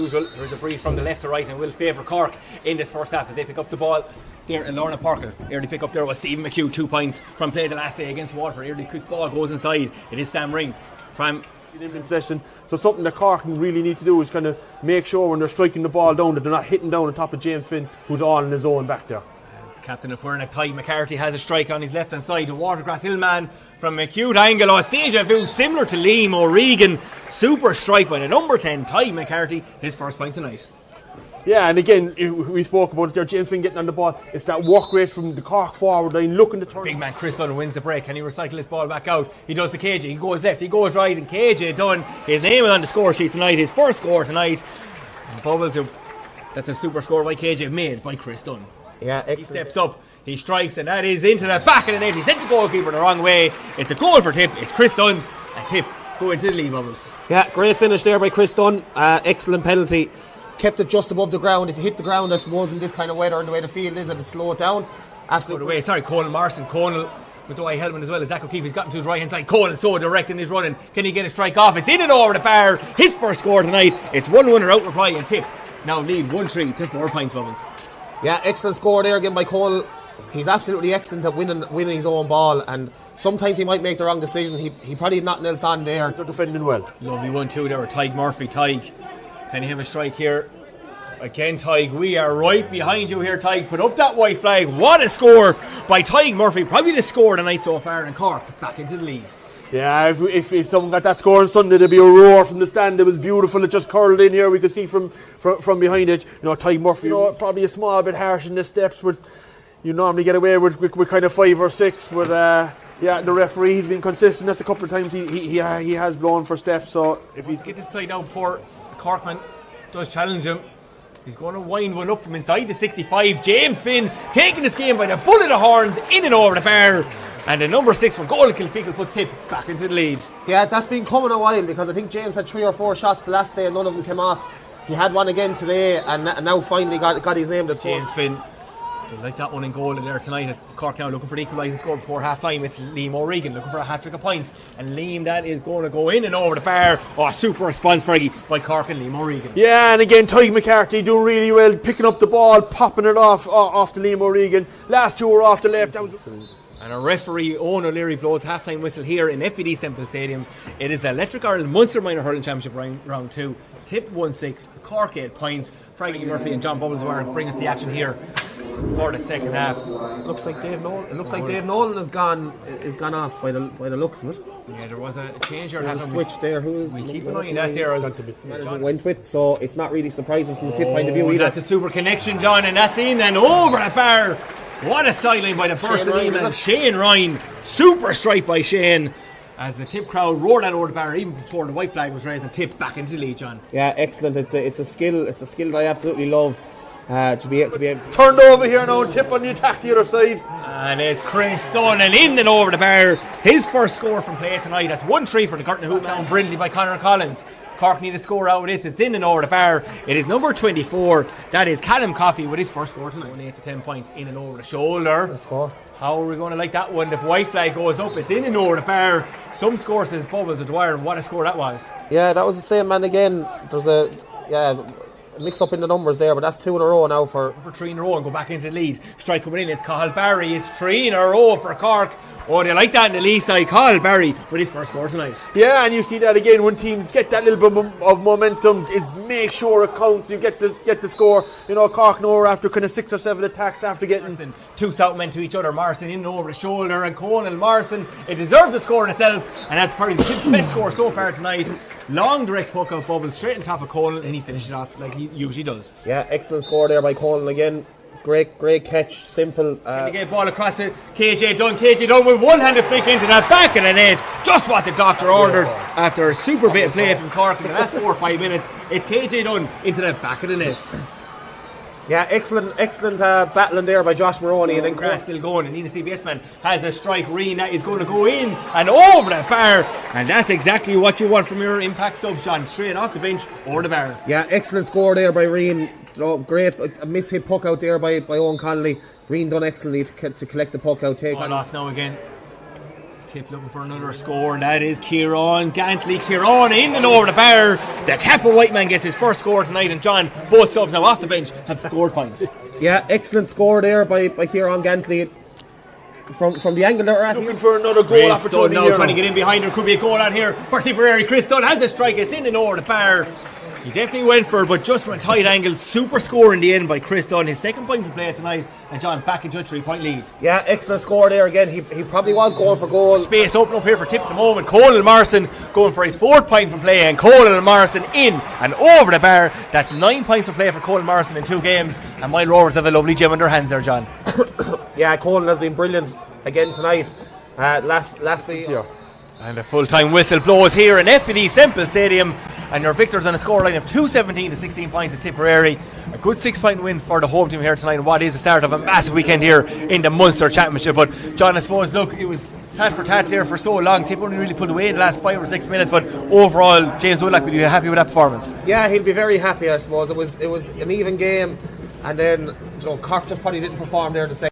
Usual, there's a breeze from the left to right and will favour Cork in this first half as they pick up the ball there in Lorna Parker. Early pick up there was Stephen McHugh, 2 points from play the last day against Waterford. Early quick ball goes inside. It is Sam Ring from in possession. So something that Cork really need to do is kind of make sure when they're striking the ball down that they're not hitting down on top of James Finn, who's all in his own back there. As captain of Furnack, Ty McCarthy has a strike on his left hand side. The Watergrass Hillman from a cute angle. A deja vu similar to Liam O'Regan. Super strike by the number 10, Ty McCarthy. His first point tonight. Yeah, and again, we spoke about it there, James Finn getting on the ball. It's that work rate from the Cork forward line, looking to turn. Big man Chris Dunn wins the break. Can he recycle his ball back out? He does to KJ. He goes left, he goes right, and KJ Dunn, his name is on the score sheet tonight. His first score tonight. And Bubbles, that's a super score by KJ, made by Chris Dunn. Yeah, excellent. He steps up, he strikes, and that is into the back of the net. He sent the goalkeeper the wrong way. It's a goal for Tip. It's Chris Dunn, and Tip go into the lead, Bubbles. Yeah, great finish there by Chris Dunn. Excellent penalty. Kept it just above the ground. If you hit the ground, I suppose, in this kind of weather and the way the field is, and to slow it down. Absolutely. Conal Marson. Conal with the white helmet as well as Zach O'Keefe. He's gotten to his right hand side. Conal so direct in his running. Can he get a strike off? It's in and over the bar. His first score tonight. It's 1-1 out reply, and Tip now lead 1-3 to 4 points, Bubbles. Yeah, excellent score there again by Conal. He's absolutely excellent at winning his own ball, and sometimes he might make the wrong decision. He probably had nothing else on there. They're defending well. Lovely 1-2 there with Tig Murphy. Tig, can he have a strike here? Again, Tig, we are right behind you here, Tig. Put up that white flag. What a score by Tig Murphy. Probably the score tonight so far in Cork. Back into the lead. Yeah, if someone got that score on Sunday, there'd be a roar from the stand. It was beautiful. It just curled in here. We could see from behind it. You know, Tig Murphy, probably a small bit harsh in the steps, but you normally get away with kind of 5 or 6. But yeah, the referee, he's been consistent. That's a couple of times he has blown for steps. So if he's get this side out before Corkman does challenge him. He's going to wind one up from inside the 65. James Finn taking this game by the bull of the horns, in and over the bar. And the number 6 from Goal Kilfeacle puts Tip back into the lead. Yeah, that's been coming a while, because I think James had 3 or 4 shots the last day and none of them came off. He had one again today and now finally got his name to score. James Finn. They like that one in goal in there tonight. It's Cork now looking for the equalising score before half time. It's Liam O'Regan looking for a hat-trick of points. And Liam, that is going to go in and over the bar. Oh, super response, Fergie, by Cork and Liam O'Regan. Yeah, and again, Tig McCarthy doing really well, picking up the ball, popping it off to Liam O'Regan. Last 2 were off the left. And a referee, Owen O'Leary, blows half-time whistle here in FPD Semple Stadium. It is the Electric Ireland Munster Minor Hurling Championship round 2. Tip 1-6, Cork 8 points. Frankie Murphy and John Bubbles bring us the action here for the second half. Looks like Dave Nolan has gone off by the looks of it. Yeah, there was a change there. There's a switch there. We keep an eye on that there. As went with, so it's not really surprising from the Tip point of view either. That's a super connection, John, and that's in and over the bar. What a sideline by the first man, Shane Ryan. Super strike by Shane. As the Tip crowd roared that over the bar even before the white flag was raised, and Tip back into the lead, John. Yeah, excellent. It's a skill that I absolutely love. To be able turned over here now, and Tip on the attack the other side. And it's Chris Dunn and in and over the bar. His first score from play tonight. That's 1-3 for the Curtin Hoop now, Brindley by Conor Collins. Cork need a score out of this. It's in and over the bar. It is number 24. That is Callum Coffey with his first score tonight. 8 to 10 points in and over the shoulder. Good score. How are we going to like that one? The white flag goes up. It's in and over the bar. Some score says Bubbles of Dwyer, and what a score that was. Yeah, that was the same man again. There's a mix up in the numbers there, but that's 2 in a row now for 3 in a row and go back into the lead. Strike coming in, it's Cathal Barry. It's 3 in a row for Cork. Oh, they like that in the lead side. Cathal Barry with his first score tonight. Yeah, and you see that again when teams get that little bit of momentum, is make sure it counts. You get the score. You know, Cork know after kind of 6 or 7 attacks after getting Marson, 2 south men to each other. Marson in and over the shoulder, and Conal Marson. It deserves a score in itself, and that's probably the best score so far tonight. Long direct puck out Bubbles straight on top of Conal, and he finished it off like he usually does. Yeah, excellent score there by Conal again. Great catch, simple. And they get ball across to KJ Dunn. KJ Dunn with one-handed flick into that back of the net. Just what the doctor ordered after a super bit of play from Cork in the last 4 or 5 minutes. It's KJ Dunn into the back of the net. Yeah, excellent battling there by Josh Maroney. And then Cork still going, and the CBS man has a strike. Reen that is going to go in and over the bar, and that's exactly what you want from your impact subs, John. Straight off the bench over the bar. Yeah, excellent score there by Reen. Oh, great, a miss-hit puck out there by Owen Connolly. Reen done excellently to collect the puck out. Ball off now again. Tip looking for another score, and that is Kieran Gantley. Kieran in and over the bar. The Capel White man gets his first score tonight, and John, both subs now off the bench have scored points. Yeah, excellent score there by Kieran Gantley. From the angle they're at Looking here. for another goal Chris opportunity Dunn now here. trying to get in behind her. Could be a goal out here for Tipperary. Chris Dunn has the strike. It's in and over the bar. He definitely went for it, but just from a tight angle. Super score in the end by Chris Dunn. His second point for play tonight. And John back into a 3-point lead. Yeah, excellent score there again. He probably was going for goal. Space open up here for Tip at the moment. Colin Morrison going for his 4th point from play, and Colin Morrison in and over the bar. That's 9 points for play for Colin Morrison in 2 games, and my Rovers have a lovely gem in their hands there, John. Yeah, Colin has been brilliant again tonight. Last week. And a full-time whistle blows here in FPD Semple Stadium, and your victors on a scoreline of 217 to 16 points is Tipperary. A good 6-point win for the home team here tonight, and what is the start of a massive weekend here in the Munster Championship. But John, I suppose, look, it was tat for tat there for so long. Tip only really pulled away in the last 5 or 6 minutes, but overall, James Woodlock, were you happy with that performance? Yeah, he'll be very happy, I suppose. It was an even game, and then Cork just probably didn't perform there the same.